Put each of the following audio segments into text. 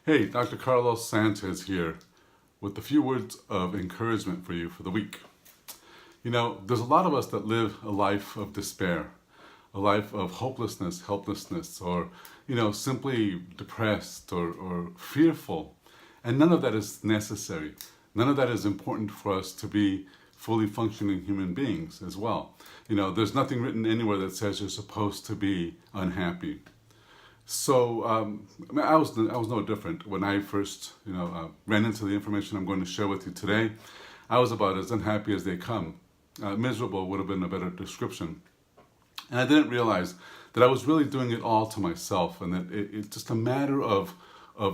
Hey, Dr. Carlos Sanchez here with a few words of encouragement for you for the week. You know, there's a lot of us that live a life of despair, a life of hopelessness, helplessness, or, simply depressed or fearful. And none of that is necessary. None of that is important for us to be fully functioning human beings as well. There's nothing written anywhere that says you're supposed to be unhappy. So I was no different when I first ran into the information I'm going to share with you today. I was about as unhappy as they come. Miserable would have been a better description, and I didn't realize that I was really doing it all to myself, and that it's just a matter of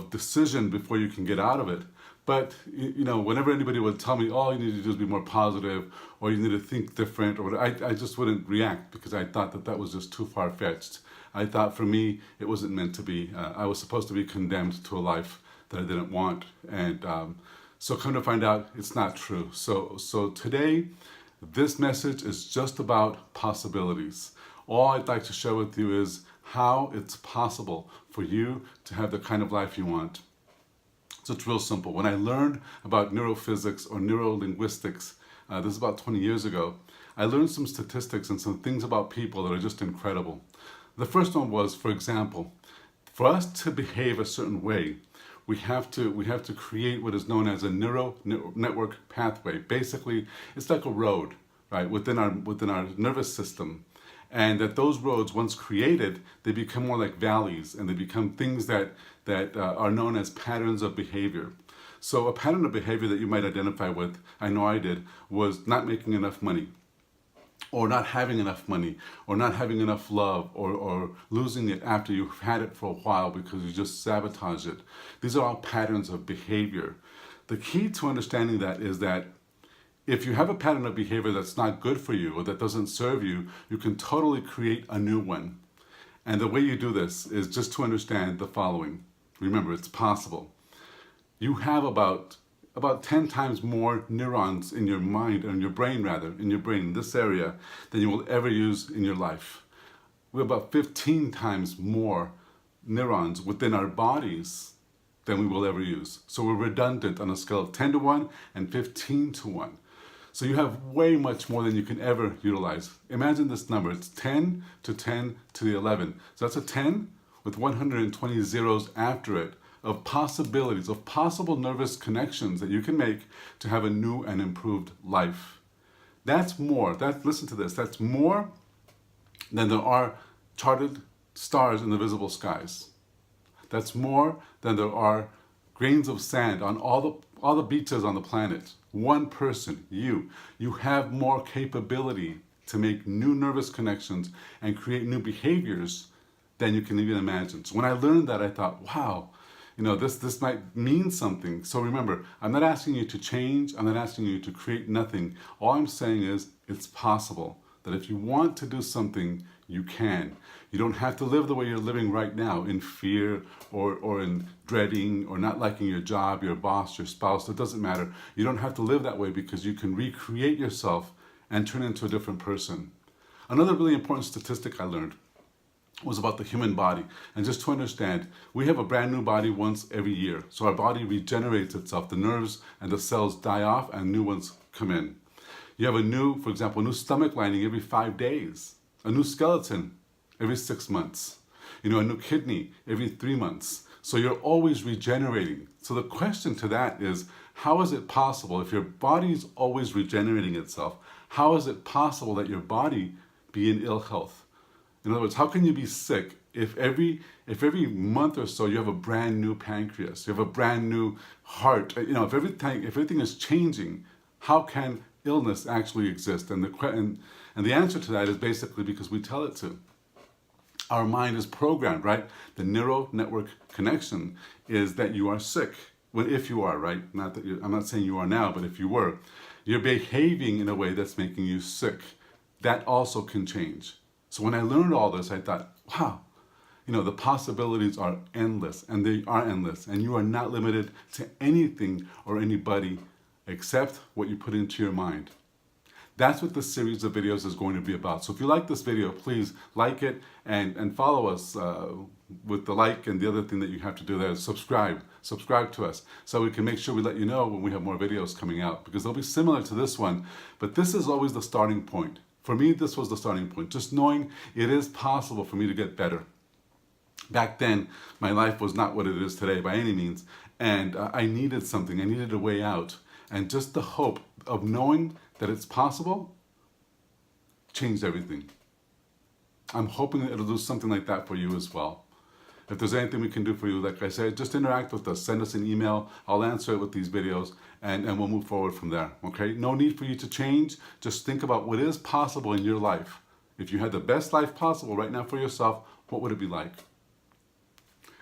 decision before you can get out of it. But whenever anybody would tell me, all you need to do is be more positive, or you need to think different, or I just wouldn't react because I thought that was just too far fetched. I thought for me it wasn't meant to be. I was supposed to be condemned to a life that I didn't want, and so come to find out it's not true. So today, this message is just about possibilities. All I'd like to share with you is how it's possible for you to have the kind of life you want. So it's real simple. When I learned about neurophysics or neuro linguistics, this is about 20 years ago, I learned some statistics and some things about people that are just incredible. The first one was, for example, for us to behave a certain way, we have to create what is known as a neural network pathway. Basically, it's like a road, right, within our nervous system. And that those roads, once created, they become more like valleys, and they become things that are known as patterns of behavior. So a pattern of behavior that you might identify with, I know I did, was not making enough money, or not having enough money, or not having enough love, or losing it after you've had it for a while because you just sabotage it. These are all patterns of behavior. The key to understanding that is that if you have a pattern of behavior that's not good for you or that doesn't serve you, you can totally create a new one. And the way you do this is just to understand the following. Remember, it's possible. You have about 10 times more neurons in your mind, or in your brain, in this area, than you will ever use in your life. We have about 15 times more neurons within our bodies than we will ever use. So we're redundant on a scale of 10 to 1 and 15 to 1. So you have way much more than you can ever utilize. Imagine this number. It's 10 to 10 to the 11. So that's a 10 with 120 zeros after it, of possibilities, of possible nervous connections that you can make to have a new and improved life. That's more, listen to this, that's more than there are charted stars in the visible skies. That's more than there are grains of sand on all the beaches on the planet. One person, you have more capability to make new nervous connections and create new behaviors than you can even imagine. So when I learned that, I thought, wow, this might mean something. So remember, I'm not asking you to change. I'm not asking you to create nothing. All I'm saying is it's possible that if you want to do something, you can. You don't have to live the way you're living right now, in fear or in dreading or not liking your job, your boss, your spouse. It doesn't matter. You don't have to live that way, because you can recreate yourself and turn into a different person. Another really important statistic I learned was about the human body. And just to understand, we have a brand new body once every year. So our body regenerates itself. The nerves and the cells die off and new ones come in. You have for example, a new stomach lining every 5 days, a new skeleton every 6 months, a new kidney every 3 months. So you're always regenerating. So the question to that is, how is it possible, if your body is always regenerating itself, how is it possible that your body be in ill health? In other words, how can you be sick if every month or so you have a brand new pancreas, you have a brand new heart? If everything is changing, how can illness actually exist? And the answer to that is basically because we tell it to. Our mind is programmed, right? The neural network connection is that you are sick. Well, if you are, right? I'm not saying you are now, but if you were, you're behaving in a way that's making you sick. That also can change. So when I learned all this, I thought, wow, the possibilities are endless, and they are endless, and you are not limited to anything or anybody except what you put into your mind. That's what this series of videos is going to be about. So if you like this video, please like it and follow us with the like, and the other thing that you have to do there is subscribe. Subscribe to us so we can make sure we let you know when we have more videos coming out, because they'll be similar to this one, but this is always the starting point. For me, this was the starting point, just knowing it is possible for me to get better. Back then, my life was not what it is today by any means, and I needed something. I needed a way out, and just the hope of knowing that it's possible changed everything. I'm hoping that it'll do something like that for you as well. If there's anything we can do for you, like I said, just interact with us. Send us an email. I'll answer it with these videos, and we'll move forward from there, okay? No need for you to change. Just think about what is possible in your life. If you had the best life possible right now for yourself, what would it be like?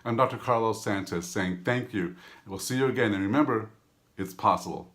I'm Dr. Carlos Sanchez saying thank you, and we'll see you again. And remember, it's possible.